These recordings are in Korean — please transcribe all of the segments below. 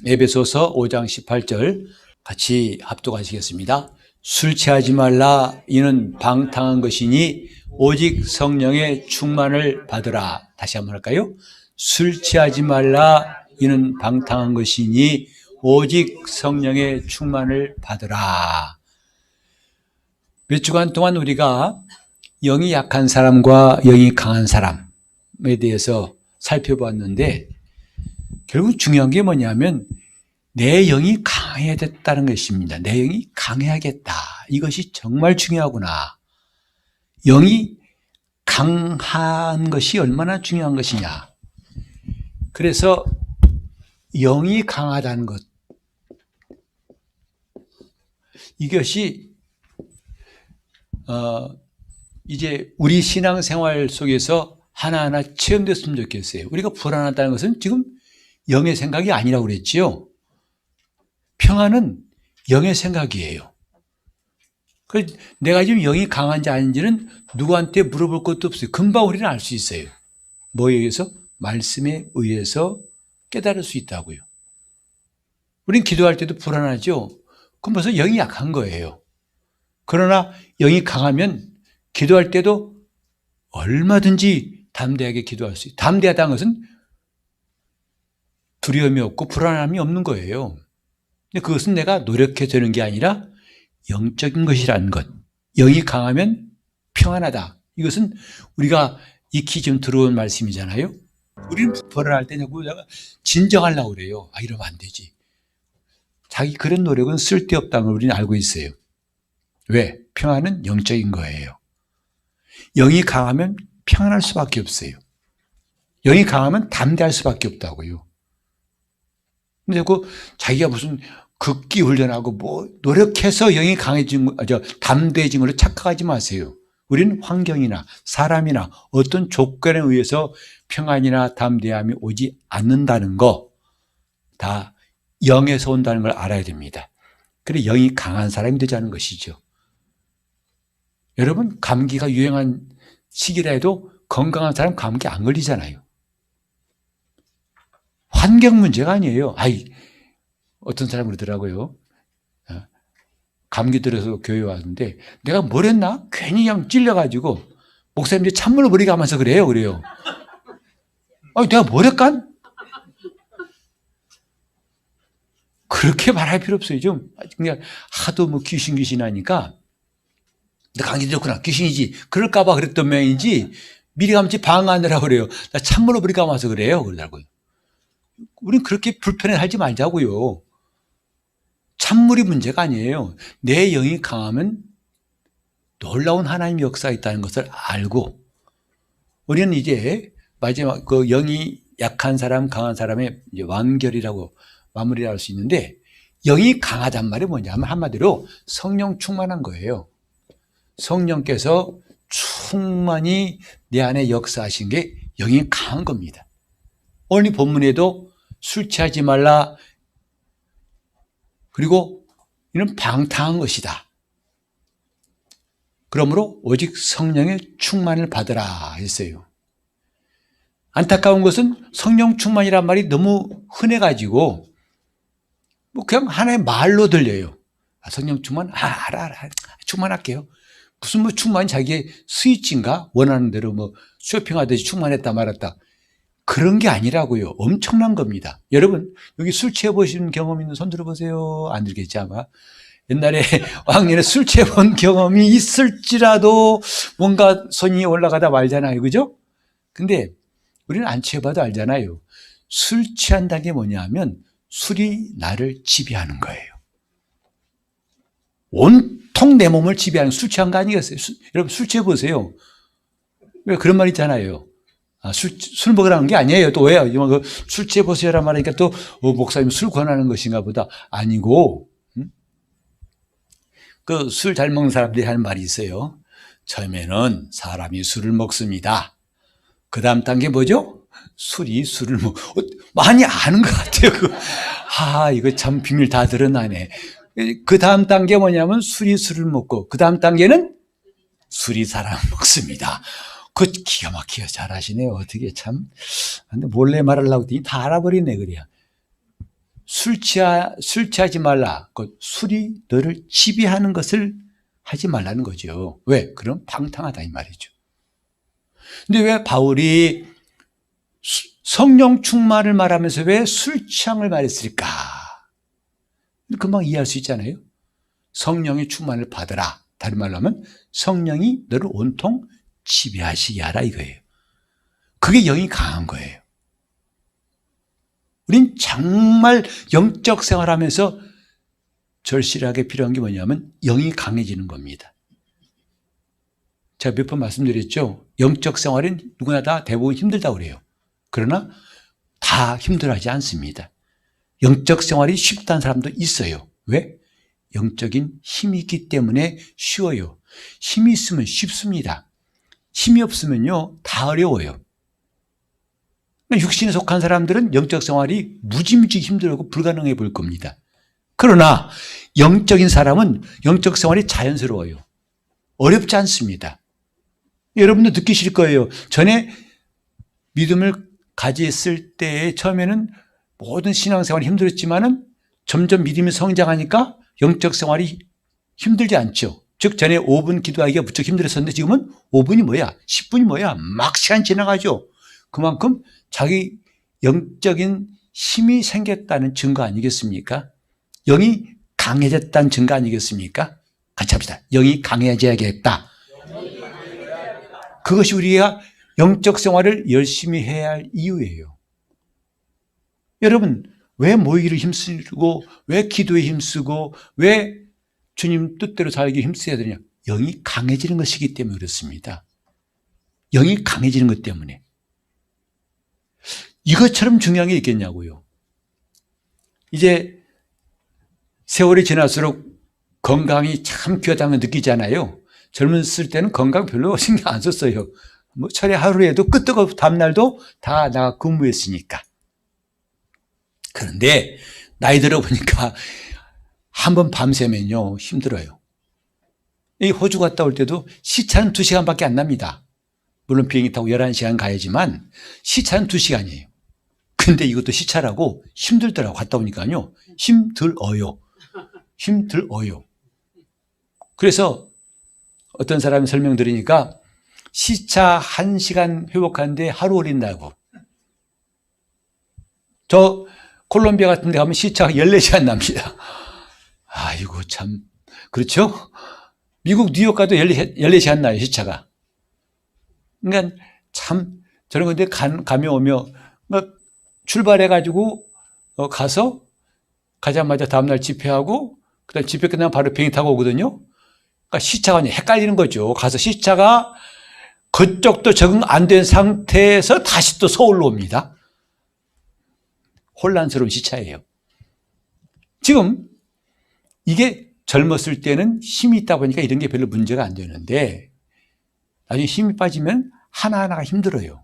에베소서 5장 18절 같이 합독하시겠습니다. 술 취하지 말라. 이는 방탕한 것이니 오직 성령의 충만을 받으라. 다시 한번 할까요? 술 취하지 말라. 이는 방탕한 것이니 오직 성령의 충만을 받으라. 몇 주간 동안 우리가 영이 약한 사람과 영이 강한 사람에 대해서 살펴봤는데, 결국 중요한 게 뭐냐면 내 영이 강해야 됐다는 것입니다. 내 영이 강해야겠다. 이것이 정말 중요하구나. 영이 강한 것이 얼마나 중요한 것이냐. 그래서 영이 강하다는 것, 이것이 이제 우리 신앙생활 속에서 하나하나 체험됐으면 좋겠어요. 우리가 불안하다는 것은 지금 영의 생각이 아니라고 그랬지요. 평안은 영의 생각이에요. 내가 지금 영이 강한지 아닌지는 누구한테 물어볼 것도 없어요. 금방 우리는 알 수 있어요. 뭐에 의해서? 말씀에 의해서 깨달을 수 있다고요. 우린 기도할 때도 불안하죠. 그럼 벌써 영이 약한 거예요. 그러나 영이 강하면 기도할 때도 얼마든지 담대하게 기도할 수 있어요. 담대하다는 것은 두려움이 없고 불안함이 없는 거예요. 근데 그것은 내가 노력해 되는 게 아니라 영적인 것이라는 것. 영이 강하면 평안하다. 이것은 우리가 익히 지금 들어온 말씀이잖아요. 우리는 불안할 때 자꾸 내가 진정하려고 그래요. 이러면 안 되지. 자기 그런 노력은 쓸데없다는 걸 우리는 알고 있어요. 왜? 평안은 영적인 거예요. 영이 강하면 평안할 수밖에 없어요. 영이 강하면 담대할 수밖에 없다고요. 근데 자기가 무슨 극기 훈련하고 뭐 노력해서 영이 강해진, 담대해진 걸로 착각하지 마세요. 우리는 환경이나 사람이나 어떤 조건에 의해서 평안이나 담대함이 오지 않는다는 거, 다 영에서 온다는 걸 알아야 됩니다. 그래 영이 강한 사람이 되자는 것이죠. 여러분, 감기가 유행한 시기라 해도 건강한 사람 감기 안 걸리잖아요. 환경 문제가 아니에요. 어떤 사람이 그러더라고요. 감기 들어서 교회 왔는데 내가 뭘 했나? 괜히 그냥 찔려가지고 목사님들이 찬물로 머리 감아서 그래요. 내가 뭘 했간? 그렇게 말할 필요 없어요. 좀 그냥 하도 뭐 귀신 하니까 나 감기 들었구나. 귀신이지. 그럴까봐 그랬던 모양이지 미리 감지 방어하느라고 그래요. 나 찬물로 머리 감아서 그래요. 그러더라고요. 우린 그렇게 불편해하지 말자고요. 찬물이 문제가 아니에요. 내 영이 강하면 놀라운 하나님의 역사가 있다는 것을 알고, 우리는 이제 마지막 그 영이 약한 사람, 강한 사람의 이제 완결이라고 마무리를 할 수 있는데, 영이 강하단 말이 뭐냐면 한마디로 성령 충만한 거예요. 성령께서 충만히 내 안에 역사하신 게 영이 강한 겁니다. 오늘 본문에도 술 취하지 말라. 그리고 이는 방탕한 것이다. 그러므로 오직 성령의 충만을 받으라 했어요. 안타까운 것은 성령 충만이란 말이 너무 흔해가지고 그냥 하나의 말로 들려요. 성령 충만? 알아. 충만할게요. 무슨 충만이 자기의 스위치인가? 원하는 대로 쇼핑하듯이 충만했다 말았다. 그런 게 아니라고요. 엄청난 겁니다. 여러분, 여기 술 취해보신 경험 있는 손 들어보세요. 안 들겠지, 아마. 옛날에 왕년에 술 취해본 경험이 있을지라도 뭔가 손이 올라가다 말잖아요. 그죠? 근데 우리는 안 취해봐도 알잖아요. 술 취한다는 게 뭐냐면 술이 나를 지배하는 거예요. 온통 내 몸을 지배하는 술 취한 거 아니겠어요? 여러분, 술 취해보세요. 왜 그런 말 있잖아요. 술 먹으라는 게 아니에요. 또 왜요? 술 취해보세요란 말하니까 또 목사님 술 권하는 것인가 보다. 아니고, 그 술 잘 먹는 사람들이 하는 말이 있어요. 처음에는 사람이 술을 먹습니다. 그 다음 단계 뭐죠? 술이 술을 많이 아는 것 같아요. 이거 참 비밀 다 드러나네. 그 다음 단계 뭐냐면 술이 술을 먹고, 그 다음 단계는 술이 사람 먹습니다. 기가 막히게 잘하시네요. 어떻게 참. 근데 몰래 말하려고 했더니 다 알아버리네, 그래야. 술 취하지 말라. 그 술이 너를 지배하는 것을 하지 말라는 거죠. 왜? 그럼 방탕하다 이 말이죠. 근데 왜 바울이 성령 충만을 말하면서 왜 술 취함을 말했을까? 금방 이해할 수 있잖아요. 성령의 충만을 받으라. 다른 말로 하면 성령이 너를 온통 지배하시게 하라 이거예요. 그게 영이 강한 거예요. 우린 정말 영적 생활하면서 절실하게 필요한 게 뭐냐면 영이 강해지는 겁니다. 제가 몇 번 말씀드렸죠. 영적 생활은 누구나 다 대부분 힘들다고 그래요. 그러나 다 힘들어하지 않습니다. 영적 생활이 쉽다는 사람도 있어요. 왜? 영적인 힘이 있기 때문에 쉬워요. 힘이 있으면 쉽습니다. 힘이 없으면요 다 어려워요. 육신에 속한 사람들은 영적 생활이 무지무지 힘들고 불가능해 보일 겁니다. 그러나 영적인 사람은 영적 생활이 자연스러워요. 어렵지 않습니다. 여러분도 느끼실 거예요. 전에 믿음을 가졌을 때 처음에는 모든 신앙생활이 힘들었지만은 점점 믿음이 성장하니까 영적 생활이 힘들지 않죠. 즉 전에 5분 기도하기가 무척 힘들었었는데 지금은 5분이 뭐야? 10분이 뭐야? 막 시간 지나가죠. 그만큼 자기 영적인 힘이 생겼다는 증거 아니겠습니까? 영이 강해졌다는 증거 아니겠습니까? 같이 합시다. 영이 강해져야겠다. 그것이 우리가 영적 생활을 열심히 해야 할 이유예요. 여러분, 왜 모이기를 힘쓰고, 왜 기도에 힘쓰고, 왜 주님 뜻대로 살기 힘써야 되냐? 영이 강해지는 것이기 때문에 그렇습니다. 영이 강해지는 것 때문에. 이것처럼 중요한 게 있겠냐고요. 이제 세월이 지날수록 건강이 참 귀하다는 걸 느끼잖아요. 젊었을 때는 건강 별로 신경 안 썼어요. 뭐 철에 하루에도 끄떡없이 다음날도 다 나가 근무했으니까. 그런데 나이 들어보니까 한번 밤새면요 힘들어요. 이 호주 갔다 올 때도 시차는 2시간밖에 안 납니다. 물론 비행기 타고 11시간 가야지만 시차는 2시간이에요. 근데 이것도 시차라고 힘들더라고. 갔다 오니까요 힘들어요. 그래서 어떤 사람이 설명 들으니까 시차 1시간 회복하는데 하루 걸린다고. 저 콜롬비아 같은 데 가면 시차가 14시간 납니다. 아이고 참 그렇죠? 미국 뉴욕 가도 14시간 나요 시차가. 그러니까 참 저런 건데 가며 오며 출발해가지고 가서 가자마자 다음날 집회하고 그다음 집회 끝나면 바로 비행기 타고 오거든요. 그러니까 시차가 헷갈리는 거죠. 가서 시차가 그쪽도 적응 안 된 상태에서 다시 또 서울로 옵니다. 혼란스러운 시차예요. 지금 이게 젊었을 때는 힘이 있다 보니까 이런 게 별로 문제가 안 되는데 나중에 힘이 빠지면 하나하나가 힘들어요.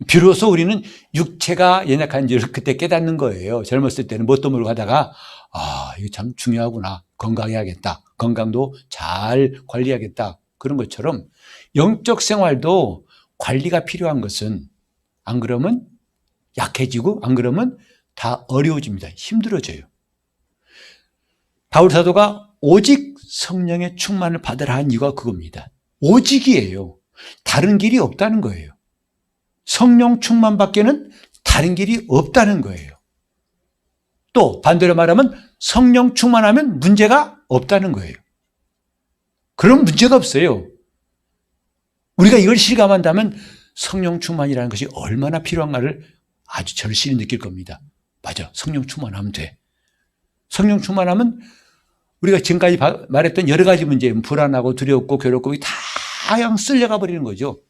비로소 우리는 육체가 연약한지를 그때 깨닫는 거예요. 젊었을 때는 뭣도 모르고 하다가 이거 참 중요하구나. 건강해야겠다. 건강도 잘 관리해야겠다. 그런 것처럼 영적 생활도 관리가 필요한 것은 안 그러면 약해지고 안 그러면 다 어려워집니다. 힘들어져요. 바울 사도가 오직 성령의 충만을 받으라 한 이유가 그겁니다. 오직이에요. 다른 길이 없다는 거예요. 성령 충만 밖에는 다른 길이 없다는 거예요. 또 반대로 말하면 성령 충만하면 문제가 없다는 거예요. 그런 문제가 없어요. 우리가 이걸 실감한다면 성령 충만이라는 것이 얼마나 필요한가를 아주 절실히 느낄 겁니다. 맞아. 성령 충만하면 돼. 성령 충만하면 우리가 지금까지 말했던 여러 가지 문제, 불안하고 두렵고 괴롭고 다 그냥 쓸려가 버리는 거죠.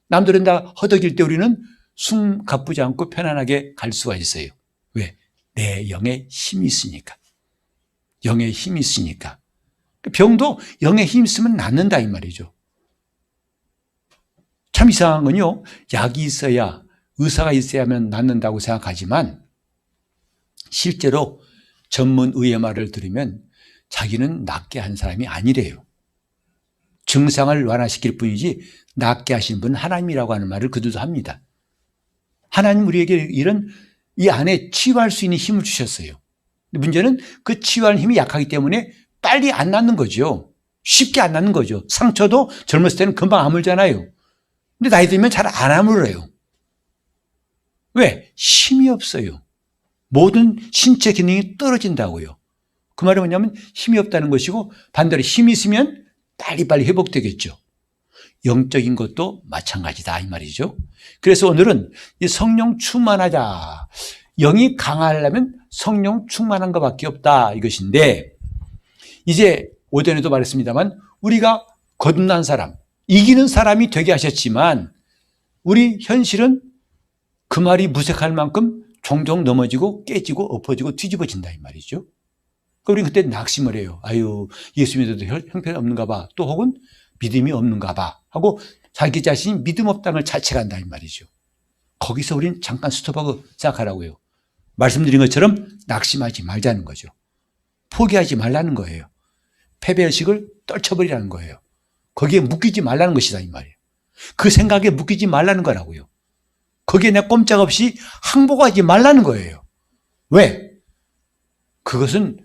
남들은 다 허덕일 때 우리는 숨 가쁘지 않고 편안하게 갈 수가 있어요. 왜? 내 영에 힘이 있으니까. 영에 힘이 있으니까. 병도 영에 힘이 있으면 낫는다 이 말이죠. 참 이상한 건요. 약이 있어야 의사가 있어야만 낫는다고 생각하지만 실제로 전문 의의 말을 들으면 자기는 낫게 한 사람이 아니래요. 증상을 완화시킬 뿐이지 낫게 하신 분은 하나님이라고 하는 말을 그들도 합니다. 하나님 우리에게 이런 이 안에 치유할 수 있는 힘을 주셨어요. 문제는 그 치유하는 힘이 약하기 때문에 빨리 안 낫는 거죠. 쉽게 안 낫는 거죠. 상처도 젊었을 때는 금방 아물잖아요. 근데 나이 들면 잘 안 아물어요. 왜? 힘이 없어요. 모든 신체 기능이 떨어진다고요. 그 말은 뭐냐면 힘이 없다는 것이고 반대로 힘이 있으면 빨리빨리 회복되겠죠. 영적인 것도 마찬가지다 이 말이죠. 그래서 오늘은 이 성령 충만하자. 영이 강하려면 성령 충만한 것밖에 없다 이것인데, 이제 오전에도 말했습니다만 우리가 거듭난 사람, 이기는 사람이 되게 하셨지만 우리 현실은 그 말이 무색할 만큼 종종 넘어지고 깨지고 엎어지고 뒤집어진다 이 말이죠. 우리 그때 낙심을 해요. 아유, 예수 믿어도 형편없는가 봐. 또 혹은 믿음이 없는가 봐 하고 자기 자신이 믿음 없다는 걸 자책한다 이 말이죠. 거기서 우리는 잠깐 스톱하고 생각하라고요. 말씀드린 것처럼 낙심하지 말자는 거죠. 포기하지 말라는 거예요. 패배의식을 떨쳐버리라는 거예요. 거기에 묶이지 말라는 것이다 이 말이에요. 그 생각에 묶이지 말라는 거라고요. 거기에 내 꼼짝없이 항복하지 말라는 거예요. 왜? 그것은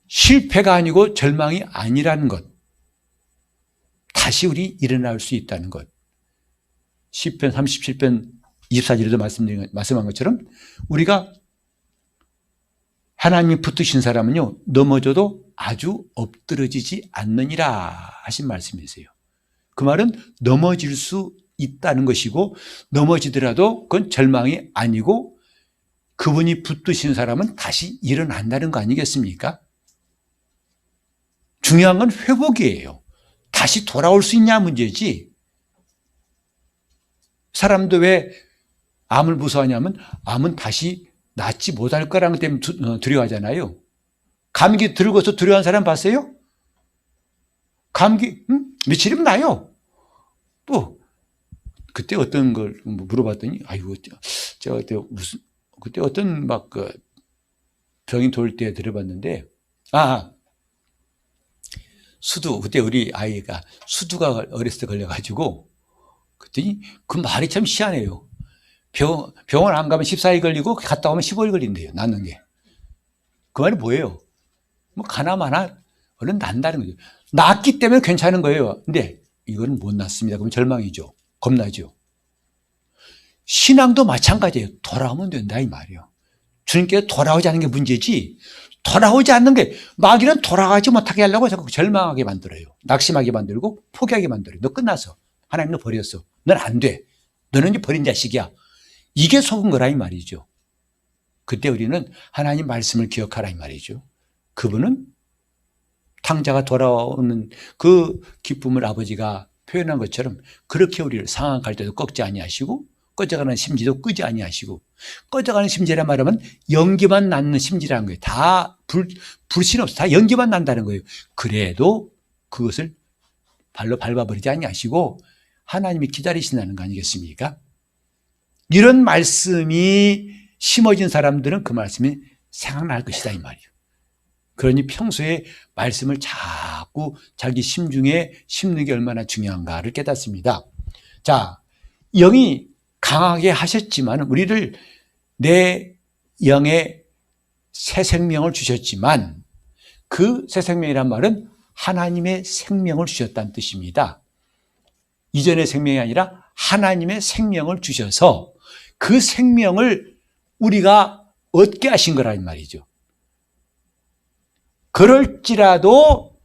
실패가 아니고 절망이 아니라는 것. 다시 우리 일어날 수 있다는 것. 시편 37편 24절에도 말씀한 것처럼 우리가 하나님이 붙드신 사람은요, 넘어져도 아주 엎드러지지 않느니라 하신 말씀이세요. 그 말은 넘어질 수 있다는 것이고, 넘어지더라도 그건 절망이 아니고 그분이 붙드신 사람은 다시 일어난다는 거 아니겠습니까? 중요한 건 회복이에요. 다시 돌아올 수 있냐 문제지. 사람도 왜 암을 무서워하냐면 암은 다시 낫지 못할 거라는 것 때문에 두려워하잖아요. 감기 들고서 두려워하는 사람 봤어요? 감기 며칠이면 나요. 또 그때 어떤 걸 물어봤더니 아이고 제가 그때 어떤 막 그 병이 돌 때 들어봤는데 수두, 그때 우리 아이가 수두가 어렸을 때 걸려가지고 그랬더니 그 말이 참 희한해요. 병원 안 가면 14일 걸리고 갔다 오면 15일 걸린대요. 낫는 게. 그 말이 뭐예요? 뭐 가나마나 얼른 난다는 거죠. 낫기 때문에 괜찮은 거예요. 근데 이거는 못 낫습니다. 그럼 절망이죠. 겁나죠. 신앙도 마찬가지예요. 돌아오면 된다 이 말이에요. 주님께 돌아오지 않는 게 문제지, 돌아오지 않는 게, 마귀는 돌아가지 못하게 하려고 자꾸 절망하게 만들어요. 낙심하게 만들고 포기하게 만들어요. 너 끝났어. 하나님 너 버렸어. 넌 안 돼. 너는 이제 버린 자식이야. 이게 속은 거라 이 말이죠. 그때 우리는 하나님 말씀을 기억하라 이 말이죠. 그분은 탕자가 돌아오는 그 기쁨을 아버지가 표현한 것처럼 그렇게 우리를 상한 갈 때도 꺾지 아니하시고 꺼져가는 심지도 끄지 아니하시고, 꺼져가는 심지라 말하면 연기만 낳는 심지라는 거예요. 다 불신 없어. 다 연기만 난다는 거예요. 그래도 그것을 발로 밟아버리지 아니하시고 하나님이 기다리신다는 거 아니겠습니까? 이런 말씀이 심어진 사람들은 그 말씀이 생각날 것이다 이 말이에요. 그러니 평소에 말씀을 자꾸 자기 심중에 심는 게 얼마나 중요한가를 깨닫습니다. 자, 영이 강하게 하셨지만 우리를 내 영에 새 생명을 주셨지만 그 새 생명이란 말은 하나님의 생명을 주셨다는 뜻입니다. 이전의 생명이 아니라 하나님의 생명을 주셔서 그 생명을 우리가 얻게 하신 거란 말이죠. 그럴지라도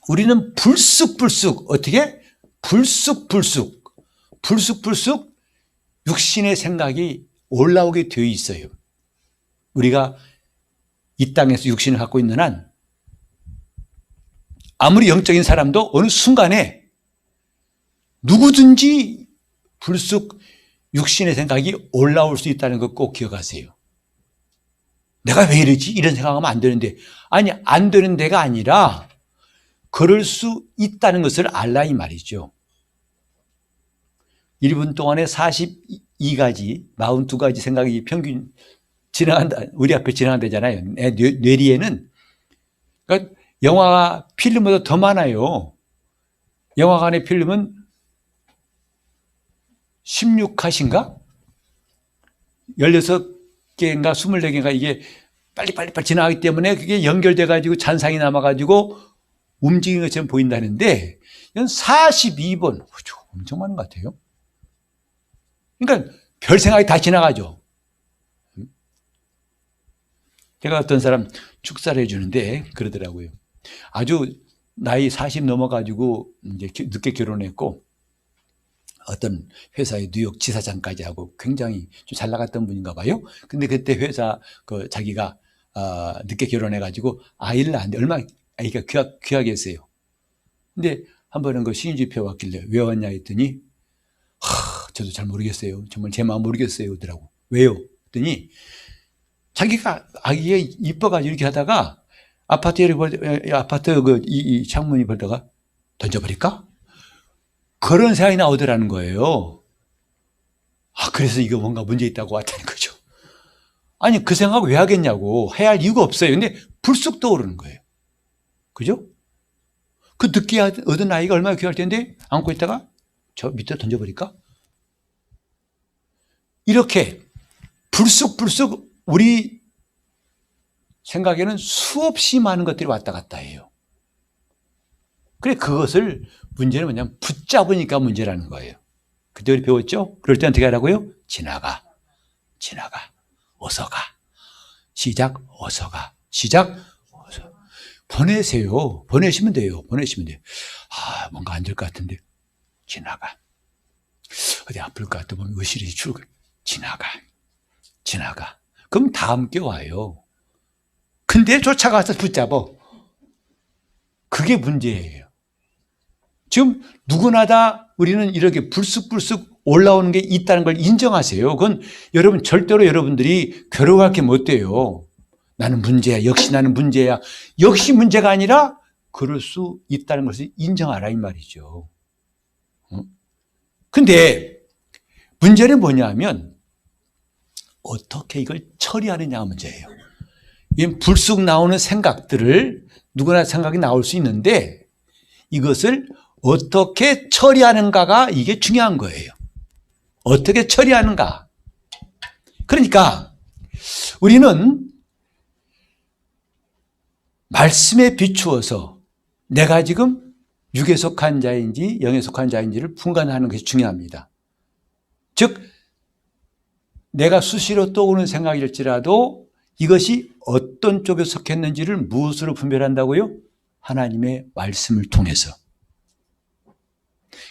우리는 불쑥불쑥 어떻게? 불쑥불쑥 육신의 생각이 올라오게 되어 있어요. 우리가 이 땅에서 육신을 갖고 있는 한 아무리 영적인 사람도 어느 순간에 누구든지 불쑥 육신의 생각이 올라올 수 있다는 거 꼭 기억하세요. 내가 왜 이러지? 이런 생각하면 안 되는데, 아니 안 되는 데가 아니라 그럴 수 있다는 것을 알라 이 말이죠. 1분 동안에 42가지, 42가지 생각이 평균 지나간다, 우리 앞에 지나간다잖아요. 뇌리에는. 그러니까 영화 필름보다 더 많아요. 영화관의 필름은 16컷인가? 16개인가 24개인가 이게 빨리빨리 지나가기 때문에 그게 연결돼가지고 잔상이 남아가지고 움직이는 것처럼 보인다는데 이건 42번. 엄청 많은 것 같아요. 그러니까 별 생각이 다 지나가죠. 제가 어떤 사람 축사를 해주는데 그러더라고요. 아주 나이 40 넘어가지고 이제 늦게 결혼했고 어떤 회사의 뉴욕 지사장까지 하고 굉장히 좀 잘 나갔던 분인가 봐요. 근데 그때 회사 자기가 늦게 결혼해가지고 아이를 낳았는데 얼마나 아이가 귀하게 했어요. 근데 한 번은 그 시인 집회 왔길래 왜 왔냐 했더니 저도 잘 모르겠어요. 정말 제 마음 모르겠어요. 그러더라고. 왜요? 했더니 자기가 아기가 이뻐가지고 이렇게 하다가 아파트 이 창문이 벌다가 던져버릴까? 그런 생각이 나오더라는 거예요. 그래서 이거 뭔가 문제 있다고 왔다는 거죠. 아니, 그 생각 왜 하겠냐고. 해야 할 이유가 없어요. 근데 불쑥 떠오르는 거예요. 그죠? 그 늦게 얻은 아이가 얼마나 귀할 텐데 안고 있다가 저 밑에 던져버릴까? 이렇게 불쑥 우리 생각에는 수없이 많은 것들이 왔다 갔다 해요. 그래, 그것을 문제는 뭐냐면 붙잡으니까 문제라는 거예요. 그때 우리 배웠죠? 그럴 때 어떻게 하라고요? 지나가. 어서 가. 시작, 어서 가. 시작, 어서. 보내세요. 보내시면 돼요. 뭔가 안 될 것 같은데. 지나가. 어디 아플 것 같다 보면 의실이 출근. 지나가. 그럼 다 함께 와요. 근데 쫓아가서 붙잡어. 그게 문제예요. 지금 누구나 다 우리는 이렇게 불쑥 올라오는 게 있다는 걸 인정하세요. 그건 여러분 절대로 여러분들이 괴로워할 게 못 돼요. 나는 문제야. 역시 나는 문제야. 역시 문제가 아니라 그럴 수 있다는 것을 인정하라 이 말이죠. 근데 문제는 뭐냐면 어떻게 이걸 처리하느냐가 문제예요. 이 불쑥 나오는 생각들을 누구나 생각이 나올 수 있는데 이것을 어떻게 처리하는가가 이게 중요한 거예요. 어떻게 처리하는가. 그러니까 우리는 말씀에 비추어서 내가 지금 육에 속한 자인지 영에 속한 자인지를 분간하는 것이 중요합니다. 즉 내가 수시로 떠오르는 생각일지라도 이것이 어떤 쪽에 속했는지를 무엇으로 분별한다고요? 하나님의 말씀을 통해서.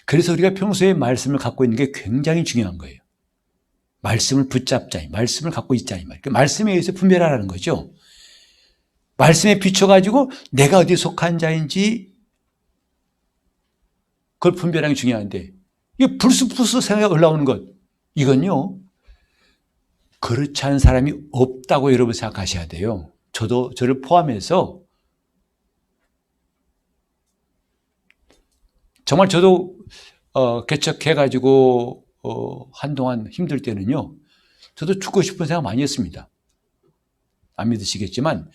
그래서 우리가 평소에 말씀을 갖고 있는 게 굉장히 중요한 거예요. 말씀을 붙잡자, 말씀을 갖고 있자 이 말이에요. 말씀에 의해서 분별하라는 거죠. 말씀에 비춰가지고 내가 어디에 속한 자인지 그걸 분별하는 게 중요한데 이게 불쑥 생각이 올라오는 것 이건요 그렇지 않은 사람이 없다고 여러분 생각하셔야 돼요. 저를 포함해서 정말 저도 개척해가지고 한동안 힘들 때는요 저도 죽고 싶은 생각 많이 했습니다. 안 믿으시겠지만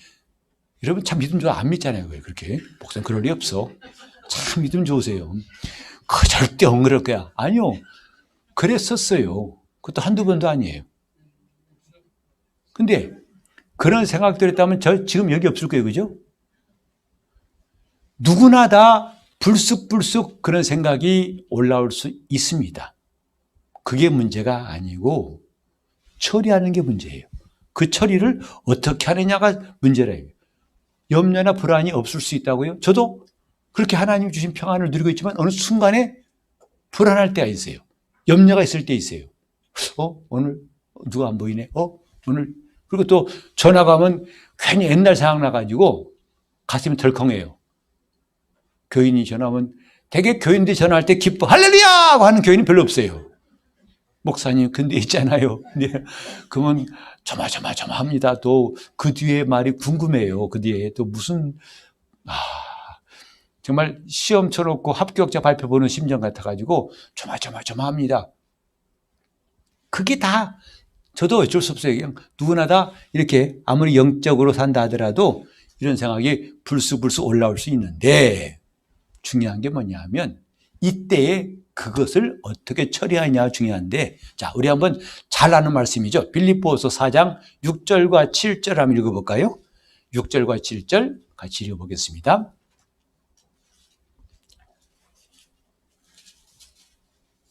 여러분 참 믿음 좋아 안 믿잖아요. 왜 그렇게 목사님 그럴 리 없어. 참 믿음 좋으세요. 절대 안 그럴 거야. 아니요. 그랬었어요. 그것도 한두 번도 아니에요. 근데 그런 생각들이 있다면 저 지금 여기 없을 거예요. 그죠? 누구나 다 불쑥 그런 생각이 올라올 수 있습니다. 그게 문제가 아니고 처리하는 게 문제예요. 그 처리를 어떻게 하느냐가 문제래요. 염려나 불안이 없을 수 있다고요? 저도 그렇게 하나님 주신 평안을 누리고 있지만 어느 순간에 불안할 때가 있어요. 염려가 있을 때 있어요. 오늘 누가 안 보이네? 오늘 그리고 또 전화가 오면 괜히 옛날 생각나가지고 가슴이 덜컹해요. 교인이 전화하면 되게 교인들이 전화할 때 기뻐 할렐루야 하고 하는 교인은 별로 없어요. 목사님 근데 있잖아요. 근데 그러면 조마조마합니다. 또 그 뒤에 말이 궁금해요. 그 뒤에 또 무슨 정말 시험 쳐놓고 합격자 발표 보는 심정 같아가지고 조마조마합니다. 그게 다 저도 어쩔 수 없어요. 그냥 누구나 다 이렇게 아무리 영적으로 산다 하더라도 이런 생각이 불쑥 올라올 수 있는데 중요한 게 뭐냐 하면 이때에 그것을 어떻게 처리하느냐가 중요한데, 자, 우리 한번 잘 아는 말씀이죠. 빌립보서 4장 6절과 7절 한번 읽어볼까요? 6절과 7절 같이 읽어보겠습니다.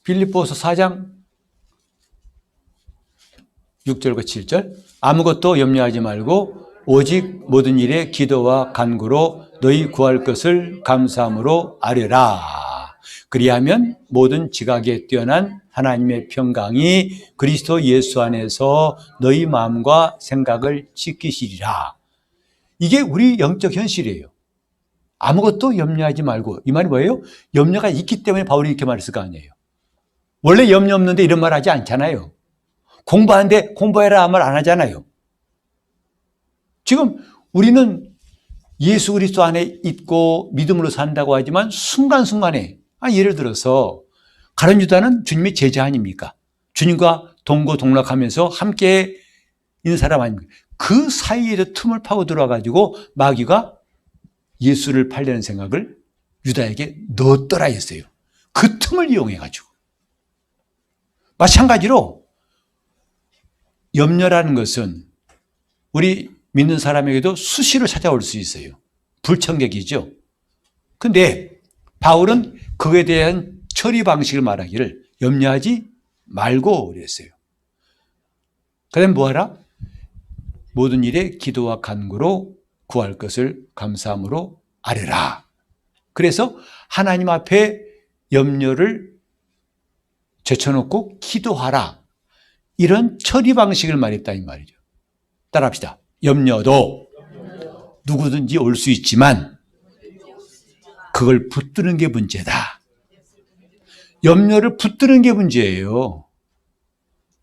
빌립보서 4장 6절과 7절. 아무것도 염려하지 말고 오직 모든 일에 기도와 간구로 너희 구할 것을 감사함으로 아뢰라. 그리하면 모든 지각에 뛰어난 하나님의 평강이 그리스도 예수 안에서 너희 마음과 생각을 지키시리라. 이게 우리 영적 현실이에요. 아무것도 염려하지 말고. 이 말이 뭐예요? 염려가 있기 때문에 바울이 이렇게 말했을 거 아니에요. 원래 염려 없는데 이런 말 하지 않잖아요. 공부하는데 공부해라 말 안 하잖아요. 지금 우리는 예수 그리스도 안에 있고 믿음으로 산다고 하지만 순간순간에, 예를 들어서 가룟 유다는 주님의 제자 아닙니까? 주님과 동고동락하면서 함께 있는 사람 아닙니까? 그 사이에도 틈을 파고 들어와가지고 마귀가 예수를 팔려는 생각을 유다에게 넣었더라 했어요. 그 틈을 이용해가지고. 마찬가지로 염려라는 것은 우리 믿는 사람에게도 수시로 찾아올 수 있어요. 불청객이죠. 근데 바울은 그에 대한 처리 방식을 말하기를 염려하지 말고 그랬어요. 그 다음에 뭐하라? 모든 일에 기도와 간구로 구할 것을 감사함으로 아뢰라. 그래서 하나님 앞에 염려를 제쳐놓고 기도하라. 이런 처리 방식을 말했다 이 말이죠. 따라합시다. 염려도 누구든지 올 수 있지만 그걸 붙드는 게 문제다. 염려를 붙드는 게 문제예요.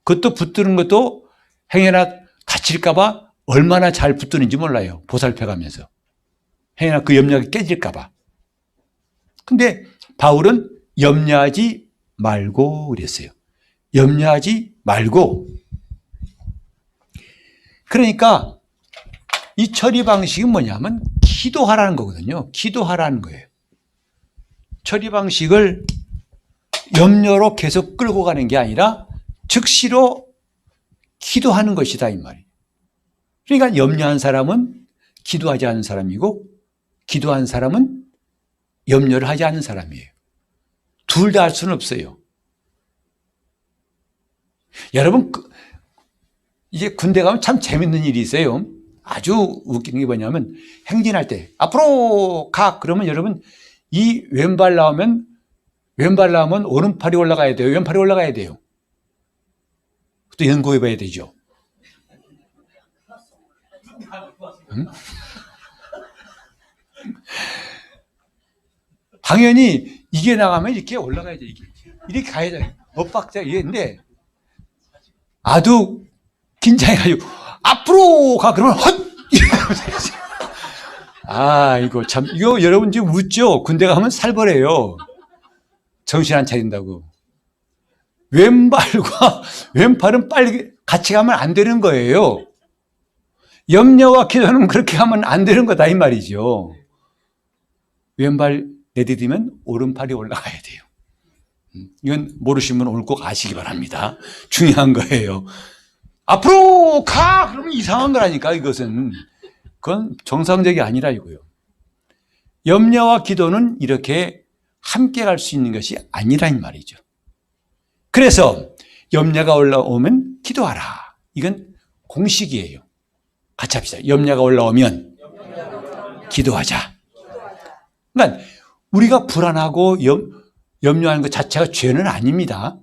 그것도 붙드는 것도 행여나 다칠까 봐 얼마나 잘 붙드는지 몰라요. 보살펴가면서. 행여나 그 염려가 깨질까 봐. 근데 바울은 염려하지 말고 그랬어요. 염려하지 말고. 그러니까 이 처리 방식은 뭐냐면 기도하라는 거거든요. 기도하라는 거예요. 처리 방식을 염려로 계속 끌고 가는 게 아니라 즉시로 기도하는 것이다 이 말이에요. 그러니까 염려한 사람은 기도하지 않은 사람이고 기도한 사람은 염려를 하지 않는 사람이에요. 둘 다 할 수는 없어요. 여러분 이제 군대 가면 참 재밌는 일이 있어요. 아주 웃기는 게 뭐냐면 행진할 때 앞으로 가 그러면 여러분 이 왼발 나오면 오른팔이 올라가야 돼요. 왼팔이 올라가야 돼요. 또 연구해 봐야 되죠. 응? 당연히 이게 나가면 이렇게 올라가야 돼. 이렇게 가야 돼. 엇박자 이랬는데 아주 긴장해가지고 앞으로 가 그러면 헛 이거 참 이거 여러분 지금 웃죠? 군대 가면 살벌해요. 정신 안 차린다고. 왼팔은 빨리 같이 가면 안 되는 거예요. 염려와 기도는 그렇게 하면 안 되는 거다 이 말이죠. 왼발 내디디면 오른팔이 올라가야 돼요. 이건 모르시면 오늘 꼭 아시기 바랍니다. 중요한 거예요. 앞으로 가! 그러면 이상한 거라니까, 이것은. 그건 정상적이 아니라 이거요. 염려와 기도는 이렇게 함께 갈 수 있는 것이 아니란 말이죠. 그래서 염려가 올라오면 기도하라. 이건 공식이에요. 같이 합시다. 염려가 올라오면 기도하자. 그러니까 우리가 불안하고 염려하는 것 자체가 죄는 아닙니다.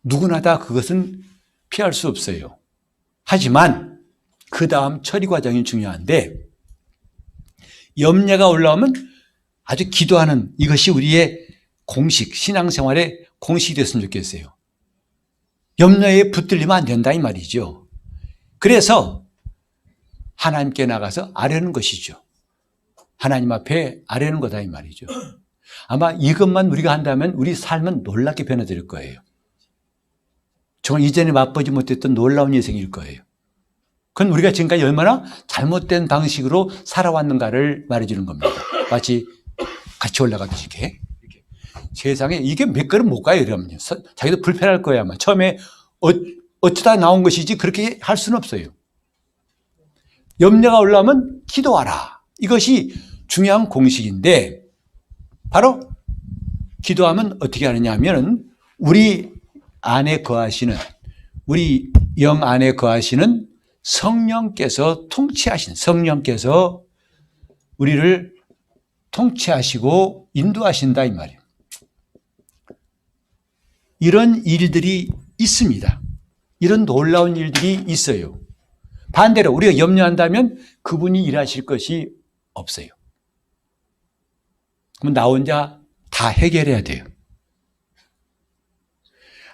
누구나 다 그것은 피할 수 없어요. 하지만 그 다음 처리 과정이 중요한데 염려가 올라오면 아주 기도하는 이것이 우리의 공식, 신앙생활의 공식이 됐으면 좋겠어요. 염려에 붙들리면 안 된다 이 말이죠. 그래서 하나님께 나가서 아뢰는 것이죠. 하나님 앞에 아뢰는 거다 이 말이죠. 아마 이것만 우리가 한다면 우리 삶은 놀랍게 변화될 거예요. 정말 이전에 맛보지 못했던 놀라운 인생일 거예요. 그건 우리가 지금까지 얼마나 잘못된 방식으로 살아왔는가를 말해주는 겁니다. 마치 같이 올라가듯이 이렇게. 세상에 이게 몇 걸음 못 가요, 이러면요. 자기도 불편할 거야, 아마. 처음에 어쩌다 나온 것이지 그렇게 할 수는 없어요. 염려가 올라오면 기도하라. 이것이 중요한 공식인데, 바로 기도하면 어떻게 하느냐 하면은 우리 안에 거하시는, 우리 영 안에 거하시는 성령께서 성령께서 우리를 통치하시고 인도하신다, 이 말이에요. 이런 일들이 있습니다. 이런 놀라운 일들이 있어요. 반대로 우리가 염려한다면 그분이 일하실 것이 없어요. 그럼 나 혼자 다 해결해야 돼요.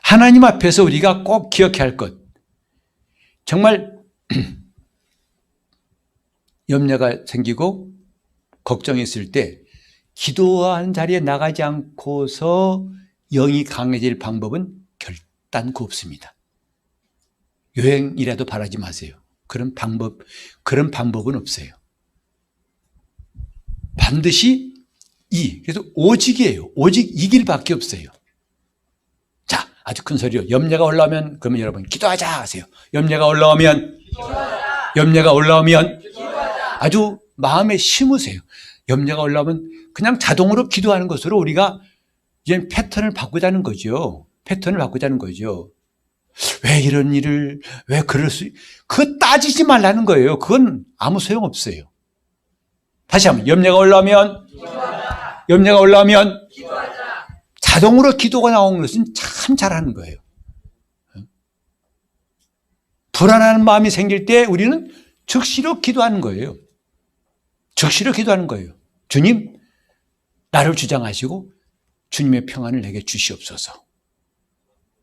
하나님 앞에서 우리가 꼭 기억해야 할 것, 정말 염려가 생기고 걱정했을 때 기도하는 자리에 나가지 않고서 영이 강해질 방법은 결단코 없습니다. 여행이라도 바라지 마세요. 그런 방법은 없어요. 반드시 그래서 오직이에요. 오직 이 길밖에 없어요. 자, 아주 큰 소리로 염려가 올라오면, 그러면 여러분 기도하자 하세요. 염려가 올라오면 아주 마음에 심으세요. 염려가 올라오면 그냥 자동으로 기도하는 것으로 우리가 이제 패턴을 바꾸자는 거죠. 왜 이런 일을, 그거 따지지 말라는 거예요. 그건 아무 소용없어요. 다시 한번, 염려가 올라오면 자동으로 기도가 나오는 것은 참 잘하는 거예요. 불안한 마음이 생길 때 우리는 즉시로 기도하는 거예요. 주님, 나를 주장하시고 주님의 평안을 내게 주시옵소서.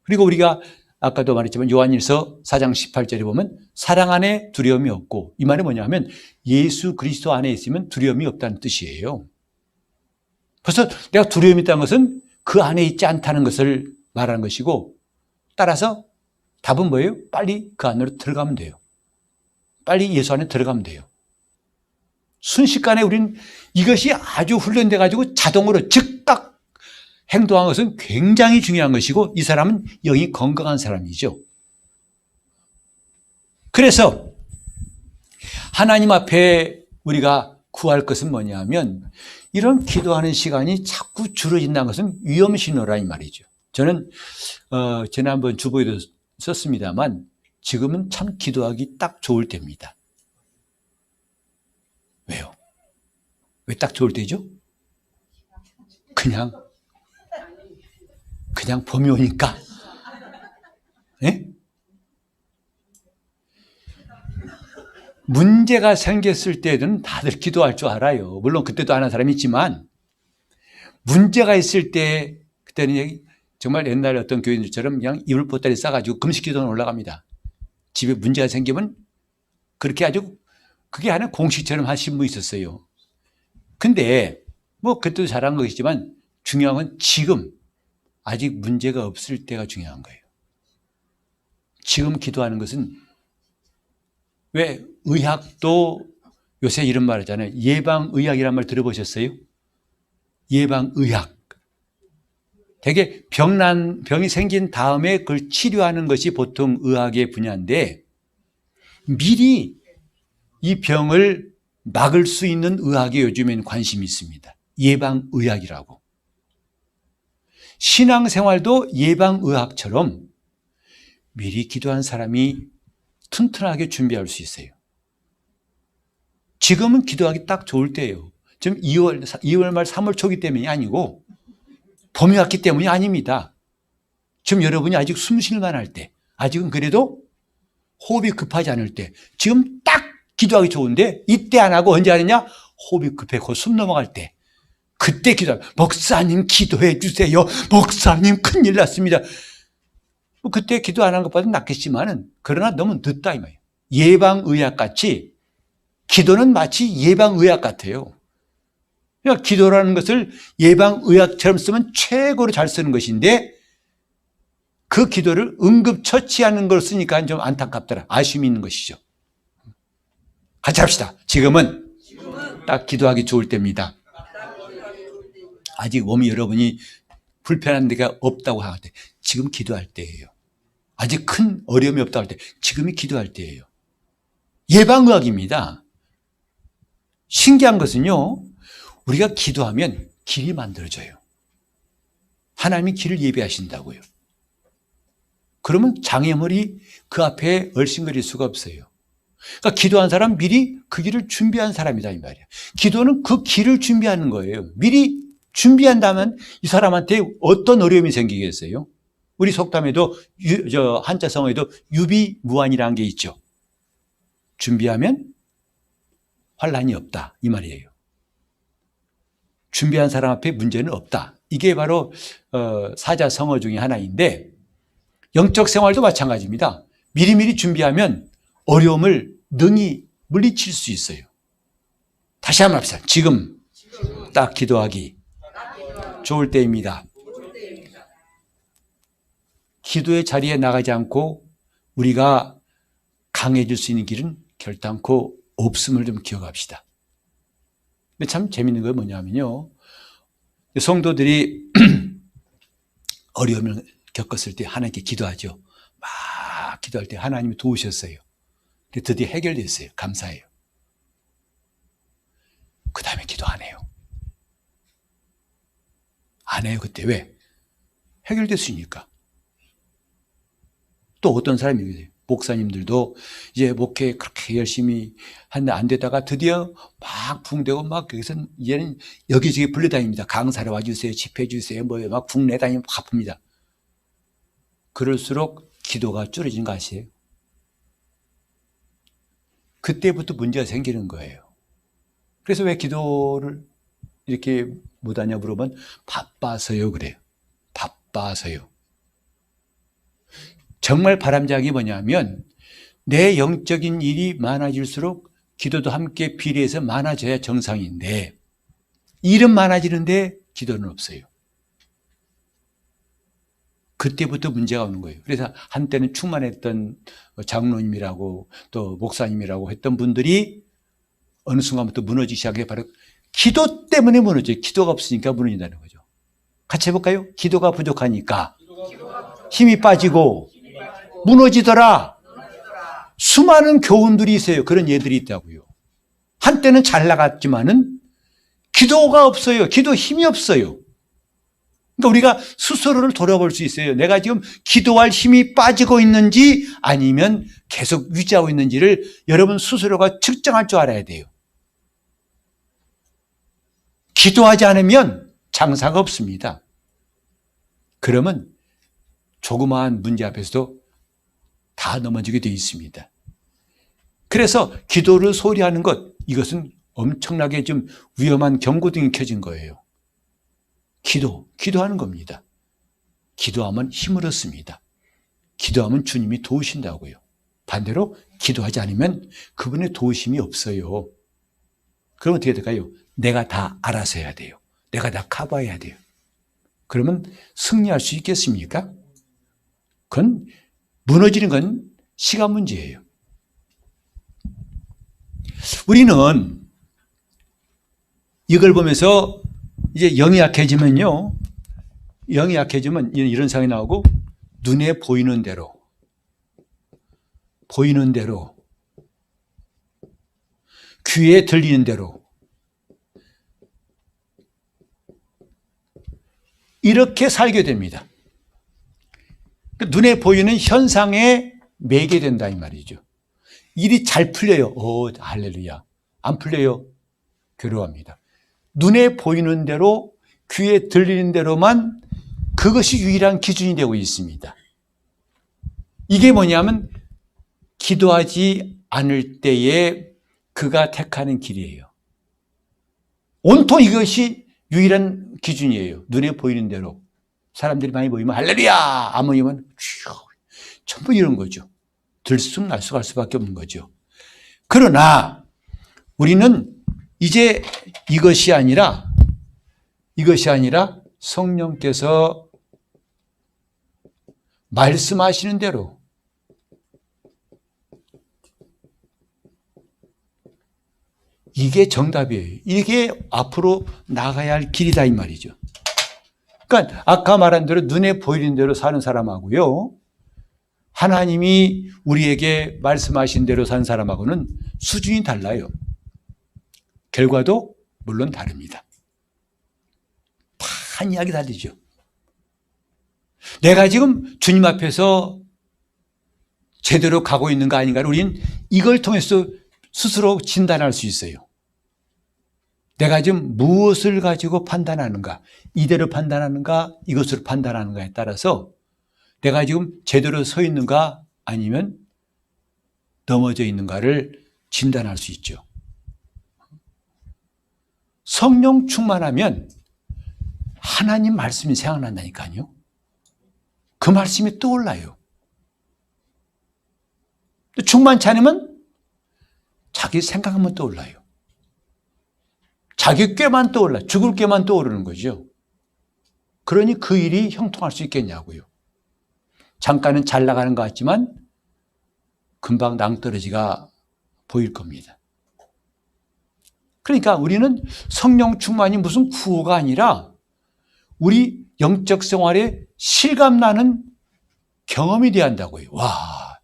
그리고 우리가 아까도 말했지만 요한일서 4장 18절에 보면 사랑 안에 두려움이 없고, 이 말은 뭐냐 하면 예수 그리스도 안에 있으면 두려움이 없다는 뜻이에요. 그래서 내가 두려움이 있다는 것은 그 안에 있지 않다는 것을 말하는 것이고, 따라서 답은 뭐예요? 빨리 그 안으로 들어가면 돼요. 빨리 예수 안에 들어가면 돼요. 순식간에 우리는 이것이 아주 훈련돼 가지고 자동으로 즉각 행동한 것은 굉장히 중요한 것이고, 이 사람은 영이 건강한 사람이죠. 그래서 하나님 앞에 우리가 구할 것은 뭐냐 하면, 이런 기도하는 시간이 자꾸 줄어진다는 것은 위험 신호라 이 말이죠. 저는 지난번 주보에도 썼습니다만 지금은 참 기도하기 딱 좋을 때입니다. 왜요? 왜 딱 좋을 때죠? 그냥 봄이 오니까. 네? 문제가 생겼을 때는 다들 기도할 줄 알아요. 물론 그때도 안 한 사람이 있지만, 문제가 있을 때, 그때는 정말 옛날에 어떤 교인들처럼 그냥 이불 보따리 싸가지고 금식 기도는 올라갑니다. 집에 문제가 생기면 그렇게 아주 그게 하나 공식처럼 하신 분이 있었어요. 근데 그때도 잘한 것이지만 중요한 건 지금 아직 문제가 없을 때가 중요한 거예요. 지금 기도하는 것은, 왜 의학도 요새 이런 말 하잖아요. 예방의학이란 말 들어보셨어요? 예방의학. 되게 병이 생긴 다음에 그걸 치료하는 것이 보통 의학의 분야인데, 미리 이 병을 막을 수 있는 의학에 요즘엔 관심이 있습니다. 예방의학이라고. 신앙생활도 예방의학처럼 미리 기도한 사람이 튼튼하게 준비할 수 있어요. 지금은 기도하기 딱 좋을 때예요. 지금 2월 말 3월 초기 때문이 아니고 봄이 왔기 때문이 아닙니다. 지금 여러분이 아직 숨 쉴만 할 때, 아직은 그래도 호흡이 급하지 않을 때, 지금 딱 기도하기 좋은데, 이때 안 하고 언제 하느냐? 호흡이 급하고 숨 넘어갈 때, 그때 기도하고, 목사님 기도해 주세요. 목사님 큰일 났습니다. 그때 기도 안 한 것보다 낫겠지만은, 그러나 너무 늦다 이 말이에요. 예방의학같이 기도는 마치 예방의학 같아요. 그러니까 기도라는 것을 예방의학처럼 쓰면 최고로 잘 쓰는 것인데, 그 기도를 응급처치하는 걸 쓰니까 좀 안타깝더라. 아쉬움이 있는 것이죠. 같이 합시다. 지금은 딱 기도하기 좋을 때입니다. 아직 몸이 여러분이 불편한 데가 없다고 할 때 지금 기도할 때예요. 아직 큰 어려움이 없다고 할 때 지금이 기도할 때예요. 예방의학입니다. 신기한 것은요, 우리가 기도하면 길이 만들어져요. 하나님이 길을 예비하신다고요. 그러면 장애물이 그 앞에 얼씬거릴 수가 없어요. 그러니까 기도한 사람 미리 그 길을 준비한 사람이다 이 말이에요. 기도는 그 길을 준비하는 거예요. 미리 준비한다면 이 사람한테 어떤 어려움이 생기겠어요? 우리 속담에도 한자성어에도 유비무환이라는 게 있죠. 준비하면 환난이 없다 이 말이에요. 준비한 사람 앞에 문제는 없다. 이게 바로 사자성어 중에 하나인데 영적 생활도 마찬가지입니다. 미리미리 준비하면 어려움을 능히 물리칠 수 있어요. 다시 한번 합시다. 지금 딱 기도하기 좋을 때입니다. 기도의 자리에 나가지 않고 우리가 강해질 수 있는 길은 결단코 없음을 좀 기억합시다. 근데 참 재밌는 건 뭐냐면요. 성도들이 어려움을 겪었을 때 하나님께 기도하죠. 막 기도할 때 하나님이 도우셨어요. 드디어 해결됐어요. 감사해요. 그 다음에 기도 안 해요. 안 해요. 그때 왜? 해결됐으니까. 또 어떤 사람이 그래요. 목사님들도 이제 목회 그렇게 열심히 했는데 안 되다가 드디어 막 붕대고 막 여기서 이제는 여기저기 불려다닙니다. 강사로 와주세요. 집회해주세요. 막 국내 다니면 바쁩니다. 그럴수록 기도가 줄어진 거 아세요? 그때부터 문제가 생기는 거예요. 그래서 왜 기도를 이렇게 못하냐 물어보면 바빠서요 그래요. 바빠서요. 정말 바람직한 뭐냐면 내 영적인 일이 많아질수록 기도도 함께 비례해서 많아져야 정상인데 일은 많아지는데 기도는 없어요. 그때부터 문제가 오는 거예요. 그래서 한때는 충만했던 장로님이라고 또 목사님이라고 했던 분들이 어느 순간부터 무너지기 시작해 바로 기도 때문에 무너져요. 기도가 없으니까 무너진다는 거죠. 같이 해볼까요? 기도가 부족하니까 힘이 빠지고 무너지더라. 수많은 교훈들이 있어요. 그런 예들이 있다고요. 한때는 잘 나갔지만은 기도가 없어요. 기도 힘이 없어요. 그러니까 우리가 스스로를 돌아볼 수 있어요. 내가 지금 기도할 힘이 빠지고 있는지 아니면 계속 유지하고 있는지를 여러분 스스로가 측정할 줄 알아야 돼요. 기도하지 않으면 장사가 없습니다. 그러면 조그마한 문제 앞에서도 다 넘어지게 되어 있습니다. 그래서 기도를 소홀히 하는 것, 이것은 엄청나게 좀 위험한 경고등이 켜진 거예요. 기도하는 겁니다. 기도하면 힘을 얻습니다. 기도하면 주님이 도우신다고요. 반대로 기도하지 않으면 그분의 도우심이 없어요. 그럼 어떻게 될까요? 내가 다 알아서 해야 돼요. 내가 다 커버해야 돼요. 그러면 승리할 수 있겠습니까? 그건 무너지는 건 시간 문제예요. 우리는 이걸 보면서 이제 영이 약해지면요. 영이 약해지면 이런 상황이 나오고 눈에 보이는 대로 귀에 들리는 대로 이렇게 살게 됩니다. 눈에 보이는 현상에 매게 된다 이 말이죠. 일이 잘 풀려요. 할렐루야. 안 풀려요. 괴로워합니다. 눈에 보이는 대로 귀에 들리는 대로만 그것이 유일한 기준이 되고 있습니다. 이게 뭐냐면 기도하지 않을 때에 그가 택하는 길이에요. 온통 이것이 유일한 기준이에요. 눈에 보이는 대로. 사람들이 많이 모이면 할렐루야! 안 모이면 전부 이런 거죠. 들쑥날쑥할 수밖에 없는 거죠. 그러나 우리는 이제 이것이 아니라 성령께서 말씀하시는 대로 이게 정답이에요. 이게 앞으로 나가야 할 길이다 이 말이죠. 그러니까 아까 말한 대로 눈에 보이는 대로 사는 사람하고요, 하나님이 우리에게 말씀하신 대로 사는 사람하고는 수준이 달라요. 결과도 물론 다릅니다. 다 이야기 다르죠. 내가 지금 주님 앞에서 제대로 가고 있는가 아닌가를 우리는 이걸 통해서 스스로 진단할 수 있어요. 내가 지금 무엇을 가지고 판단하는가, 이대로 판단하는가, 이것으로 판단하는가에 따라서 내가 지금 제대로 서 있는가 아니면 넘어져 있는가를 진단할 수 있죠. 성령 충만하면 하나님 말씀이 생각난다니까요. 그 말씀이 떠올라요. 충만치 않으면 자기 생각하면 떠올라요. 자기 꾀만 떠올라, 죽을 꾀만 떠오르는 거죠. 그러니 그 일이 형통할 수 있겠냐고요. 잠깐은 잘 나가는 것 같지만 금방 낭떠러지가 보일 겁니다. 그러니까 우리는 성령 충만이 무슨 구호가 아니라 우리 영적 생활에 실감나는 경험이 돼야 한다고요. 와,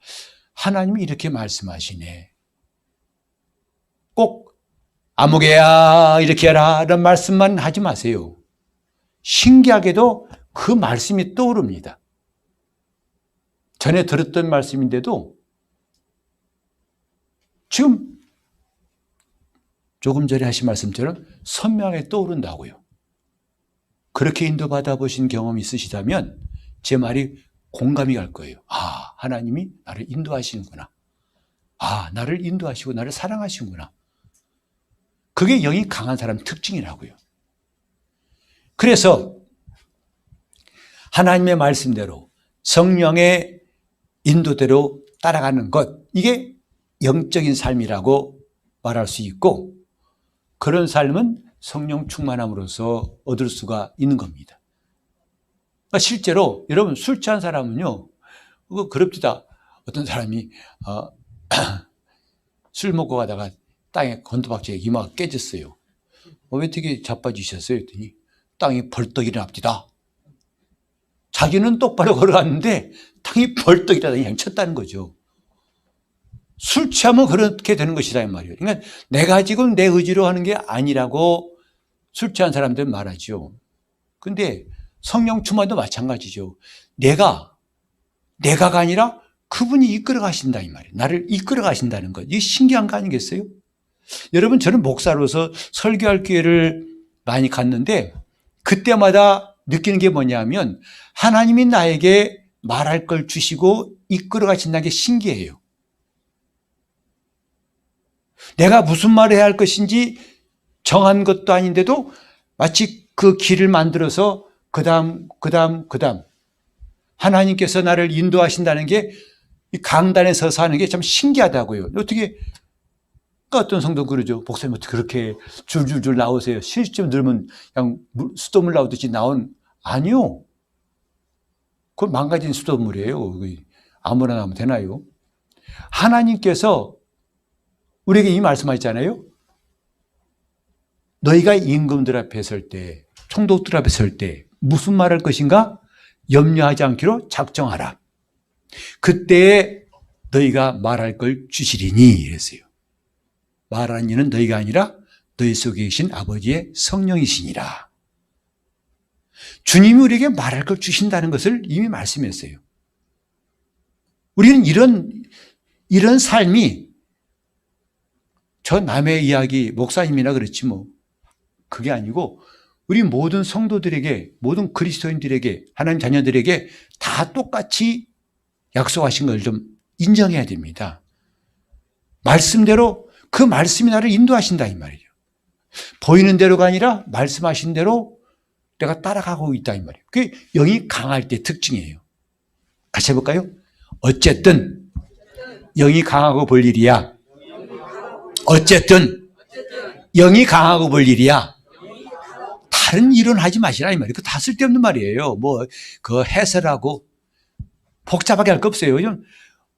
하나님이 이렇게 말씀하시네. 꼭 아무개야 이렇게 해라 이런 말씀만 하지 마세요. 신기하게도 그 말씀이 떠오릅니다. 전에 들었던 말씀인데도 지금 조금 전에 하신 말씀처럼 선명하게 떠오른다고요. 그렇게 인도받아 보신 경험이 있으시다면 제 말이 공감이 갈 거예요. 아, 하나님이 나를 인도하시는구나. 아, 나를 인도하시고 나를 사랑하시는구나. 그게 영이 강한 사람 특징이라고요. 그래서 하나님의 말씀대로 성령의 인도대로 따라가는 것, 이게 영적인 삶이라고 말할 수 있고, 그런 삶은 성령 충만함으로써 얻을 수가 있는 겁니다. 그러니까 실제로 여러분 술 취한 사람은요, 그럽디다. 어떤 사람이 술 먹고 가다가 땅에 건더박지에 이마가 깨졌어요. 왜 되게 자빠지셨어요? 했더니 땅이 벌떡 일어납디다. 자기는 똑바로 걸어갔는데 땅이 벌떡 일어나서 그냥 쳤다는 거죠. 술 취하면 그렇게 되는 것이다 이 말이에요. 그러니까 내가 지금 내 의지로 하는 게 아니라고 술 취한 사람들은 말하죠. 그런데 성령 충만도 마찬가지죠. 내가가 아니라 그분이 이끌어 가신다 이 말이에요. 나를 이끌어 가신다는 것. 이게 신기한 거 아니겠어요? 여러분, 저는 목사로서 설교할 기회를 많이 갔는데 그때마다 느끼는 게 뭐냐면 하나님이 나에게 말할 걸 주시고 이끌어 가신다는 게 신기해요. 내가 무슨 말을 해야 할 것인지 정한 것도 아닌데도 마치 그 길을 만들어서 그 다음 하나님께서 나를 인도하신다는 게 강단에 서서 하는 게 참 신기하다고요. 어떻게 어떤 성도 그러죠. 목사님 어떻게 그렇게 줄줄줄 나오세요. 실좀 들으면 그냥 수돗물 나오듯이 아니요. 그건 망가진 수돗물이에요. 아무나 나오면 되나요? 하나님께서 우리에게 이 말씀하셨잖아요. 너희가 임금들 앞에 설 때, 총독들 앞에 설 때 무슨 말할 것인가? 염려하지 않기로 작정하라. 그때에 너희가 말할 걸 주시리니 이랬어요. 말하는 이는 너희가 아니라 너희 속에 계신 아버지의 성령이시니라. 주님이 우리에게 말할 걸 주신다는 것을 이미 말씀했어요. 우리는 이런 삶이 저 남의 이야기, 목사님이나 그렇지 뭐 그게 아니고 우리 모든 성도들에게, 모든 그리스도인들에게, 하나님 자녀들에게 다 똑같이 약속하신 걸 좀 인정해야 됩니다. 말씀대로 그 말씀이 나를 인도하신다 이 말이에요. 보이는 대로가 아니라 말씀하신 대로 내가 따라가고 있다 이 말이에요. 그게 영이 강할 때 특징이에요. 같이 해볼까요? 어쨌든 영이 강하고 볼 일이야. 어쨌든 영이 강하고 볼 일이야. 다른 이론 하지 마시라 이 말이에요. 그 다 쓸데없는 말이에요. 그 해설하고 복잡하게 할 거 없어요.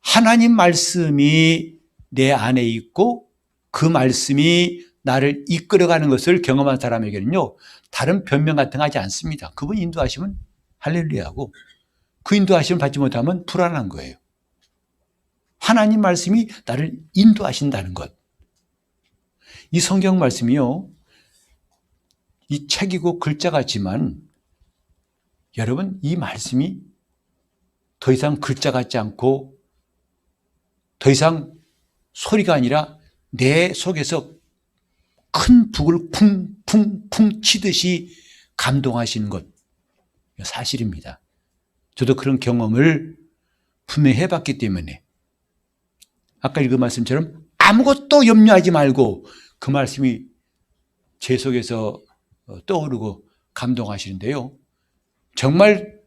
하나님 말씀이 내 안에 있고 그 말씀이 나를 이끌어가는 것을 경험한 사람에게는요, 다른 변명 같은 거 하지 않습니다. 그분 인도하시면 할렐루야고, 그 인도하심을 받지 못하면 불안한 거예요. 하나님 말씀이 나를 인도하신다는 것. 이 성경 말씀이요, 이 책이고 글자 같지만 여러분, 이 말씀이 더 이상 글자 같지 않고 더 이상 소리가 아니라 내 속에서 큰 북을 쿵쿵쿵 치듯이 감동하시는 것, 사실입니다. 저도 그런 경험을 분명히 해봤기 때문에 아까 읽은 말씀처럼 아무것도 염려하지 말고 그 말씀이 제 속에서 떠오르고 감동하시는데요, 정말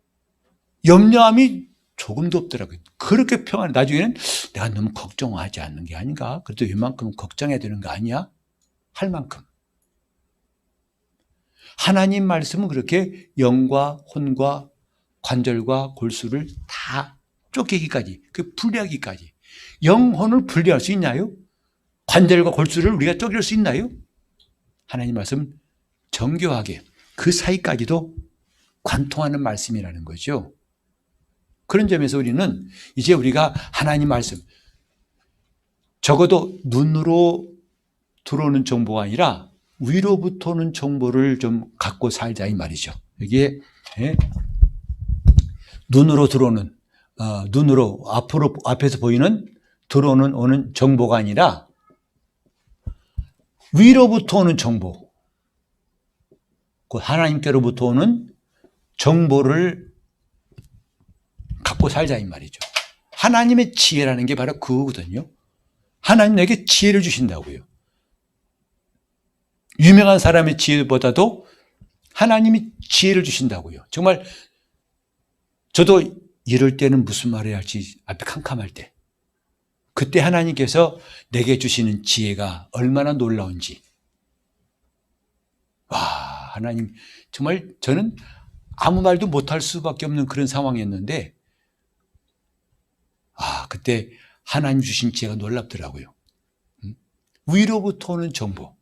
염려함이 조금도 없더라고요. 그렇게 평안해. 나중에는 내가 너무 걱정하지 않는 게 아닌가? 그래도 웬만큼 걱정해야 되는 거 아니야? 할 만큼. 하나님 말씀은 그렇게 영과 혼과 관절과 골수를 다 쫓기기까지, 그 분리하기까지. 영혼을 분리할 수 있나요? 관절과 골수를 우리가 쫓길 수 있나요? 하나님 말씀 정교하게 그 사이까지도 관통하는 말씀이라는 거죠. 그런 점에서 우리는 이제 우리가 하나님 말씀, 적어도 눈으로 들어오는 정보가 아니라 위로부터 오는 정보를 좀 갖고 살자 이 말이죠. 여기에 눈으로 들어오는, 눈으로 앞에서 보이는 들어오는 오는 정보가 아니라 위로부터 오는 정보, 그 하나님께로부터 오는 정보를 갖고 살자 이 말이죠. 하나님의 지혜라는 게 바로 그거거든요. 하나님 내게 지혜를 주신다고요. 유명한 사람의 지혜보다도 하나님이 지혜를 주신다고요. 정말 저도 이럴 때는 무슨 말을 해야 할지 앞에 캄캄할 때, 그때 하나님께서 내게 주시는 지혜가 얼마나 놀라운지. 와, 하나님 정말 저는 아무 말도 못할 수밖에 없는 그런 상황이었는데, 그때 하나님 주신 지혜가 놀랍더라고요. 위로부터 오는 정보.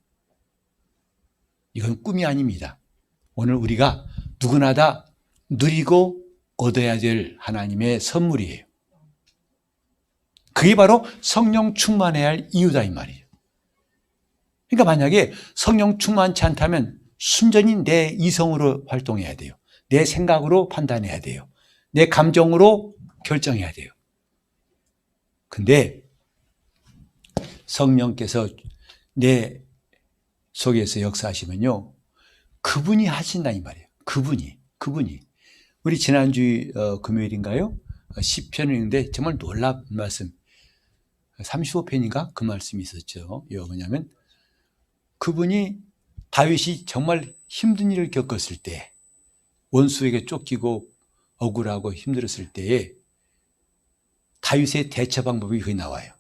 이건 꿈이 아닙니다. 오늘 우리가 누구나 다 누리고 얻어야 될 하나님의 선물이에요. 그게 바로 성령 충만해야 할 이유다 이 말이에요. 그러니까 만약에 성령 충만치 않다면 순전히 내 이성으로 활동해야 돼요. 내 생각으로 판단해야 돼요. 내 감정으로 결정해야 돼요. 근데 성령께서 내 속에서 역사하시면요, 그분이 하신다 이 말이에요. 그분이 우리 지난주 금요일인가요? 시편을 읽는데 정말 놀라운 말씀, 35편인가 그 말씀이 있었죠. 뭐냐면 그분이 다윗이 정말 힘든 일을 겪었을 때, 원수에게 쫓기고 억울하고 힘들었을 때에 다윗의 대처 방법이 거기 나와요.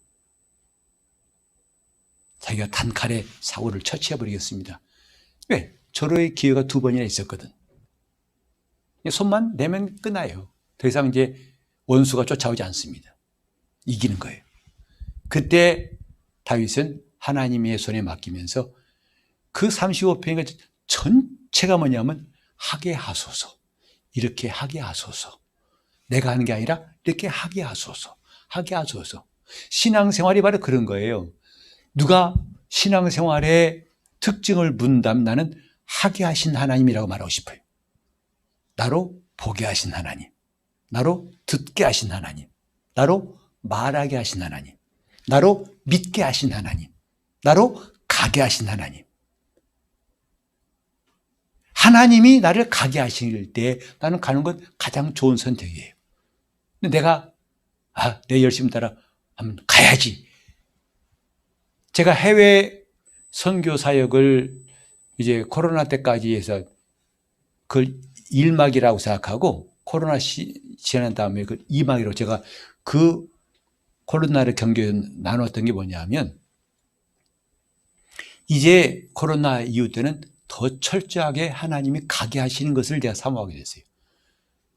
자기가 단칼에 사울을 처치해버리겠습니다. 왜? 절호의 기회가 2번이나 있었거든. 손만 내면 끝나요. 더 이상 이제 원수가 쫓아오지 않습니다. 이기는 거예요. 그때 다윗은 하나님의 손에 맡기면서 그 35편의 전체가 뭐냐면 하게 하소서, 이렇게 하게 하소서, 내가 하는 게 아니라 이렇게 하게 하소서, 하게 하소서. 신앙생활이 바로 그런 거예요. 누가 신앙생활의 특징을 묻는다면 나는 하게 하신 하나님이라고 말하고 싶어요. 나로 보게 하신 하나님, 나로 듣게 하신 하나님, 나로 말하게 하신 하나님, 나로 믿게 하신 하나님, 나로 가게 하신 하나님. 하나님이 나를 가게 하실 때 나는 가는 건 가장 좋은 선택이에요. 근데 내가 내 열심 따라 한번 가야지. 제가 해외 선교 사역을 이제 코로나 때까지 해서 그걸 1막이라고 생각하고 코로나 지난 다음에 그 2막이라고 제가 그 코로나를 경계에 나눴던 게 뭐냐면, 이제 코로나 이후 때는 더 철저하게 하나님이 가게 하시는 것을 제가 사모하게 됐어요.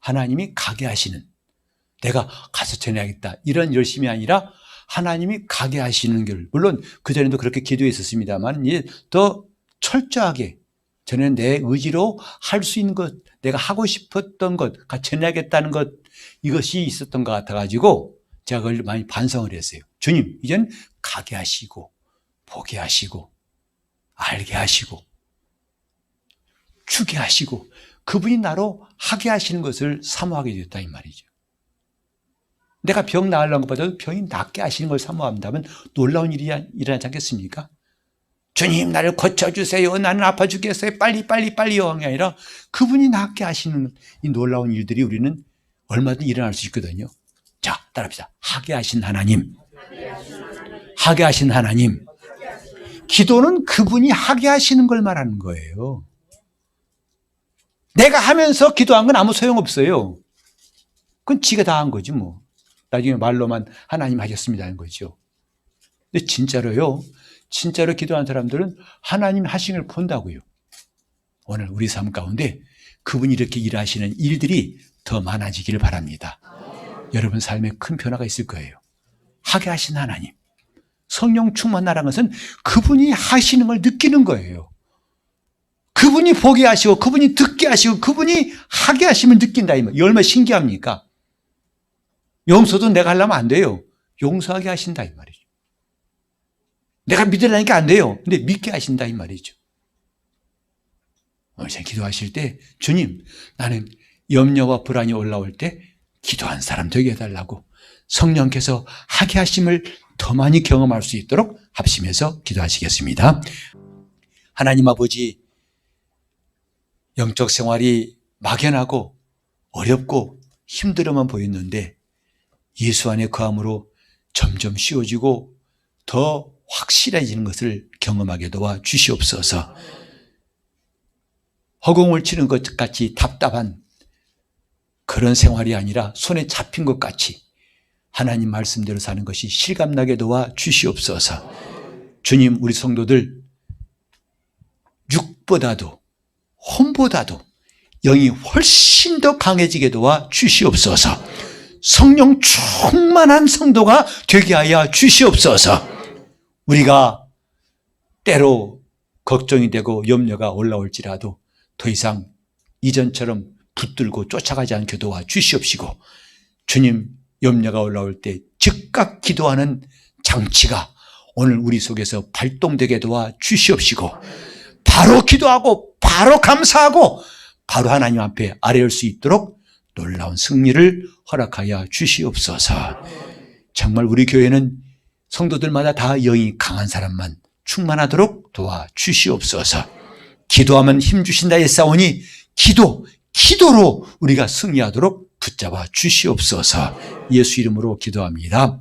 하나님이 가게 하시는, 내가 가서 전해야겠다 이런 열심이 아니라 하나님이 가게 하시는 길. 물론 그전에도 그렇게 기도했었습니다만 이제 더 철저하게 저는 내 의지로 할 수 있는 것, 내가 하고 싶었던 것, 전해야겠다는 것, 이것이 있었던 것 같아가지고 제가 그걸 많이 반성을 했어요. 주님, 이젠 가게 하시고, 보게 하시고, 알게 하시고, 주게 하시고, 그분이 나로 하게 하시는 것을 사모하게 됐다 이 말이죠. 내가 병 나으려는 것보다도 병이 낫게 하시는 걸 사모한다면 놀라운 일이 일어나지 않겠습니까? 주님, 나를 고쳐주세요. 나는 아파 죽겠어요. 빨리요. 게 아니라 그분이 낫게 하시는 이 놀라운 일들이 우리는 얼마든지 일어날 수 있거든요. 자, 따라합시다. 하게 하신 하나님. 하게 하신 하나님. 기도는 그분이 하게 하시는 걸 말하는 거예요. 내가 하면서 기도한 건 아무 소용없어요. 그건 지가 다 한 거지 뭐. 나중에 말로만 하나님 하셨습니다는 거죠. 근데 진짜로요. 진짜로 기도하는 사람들은 하나님 하신 걸 본다고요. 오늘 우리 삶 가운데 그분이 이렇게 일하시는 일들이 더 많아지기를 바랍니다. 여러분 삶에 큰 변화가 있을 거예요. 하게 하신 하나님. 성령 충만하라는 것은 그분이 하시는 걸 느끼는 거예요. 그분이 보게 하시고 그분이 듣게 하시고 그분이 하게 하시면 느낀다. 이 얼마나 신기합니까? 용서도 내가 하려면 안 돼요. 용서하게 하신다 이 말이죠. 내가 믿으려니까 안 돼요. 근데 믿게 하신다 이 말이죠. 오늘 기도하실 때 주님, 나는 염려와 불안이 올라올 때 기도한 사람 되게 해달라고 성령께서 하게 하심을 더 많이 경험할 수 있도록 합심해서 기도하시겠습니다. 하나님 아버지, 영적 생활이 막연하고 어렵고 힘들어만 보였는데 예수 안에 거함으로 점점 쉬워지고 더 확실해지는 것을 경험하게 도와 주시옵소서. 허공을 치는 것 같이 답답한 그런 생활이 아니라 손에 잡힌 것 같이 하나님 말씀대로 사는 것이 실감나게 도와 주시옵소서. 주님, 우리 성도들 육보다도 혼보다도 영이 훨씬 더 강해지게 도와 주시옵소서. 성령 충만한 성도가 되게 하여 주시옵소서. 우리가 때로 걱정이 되고 염려가 올라올지라도 더 이상 이전처럼 붙들고 쫓아가지 않게 도와 주시옵시고, 주님, 염려가 올라올 때 즉각 기도하는 장치가 오늘 우리 속에서 발동되게 도와 주시옵시고, 바로 기도하고 바로 감사하고 바로 하나님 앞에 아뢰올 수 있도록 놀라운 승리를 허락하여 주시옵소서. 정말 우리 교회는 성도들마다 다 영이 강한 사람만 충만하도록 도와 주시옵소서. 기도하면 힘 주신다 했사오니 기도로 우리가 승리하도록 붙잡아 주시옵소서. 예수 이름으로 기도합니다.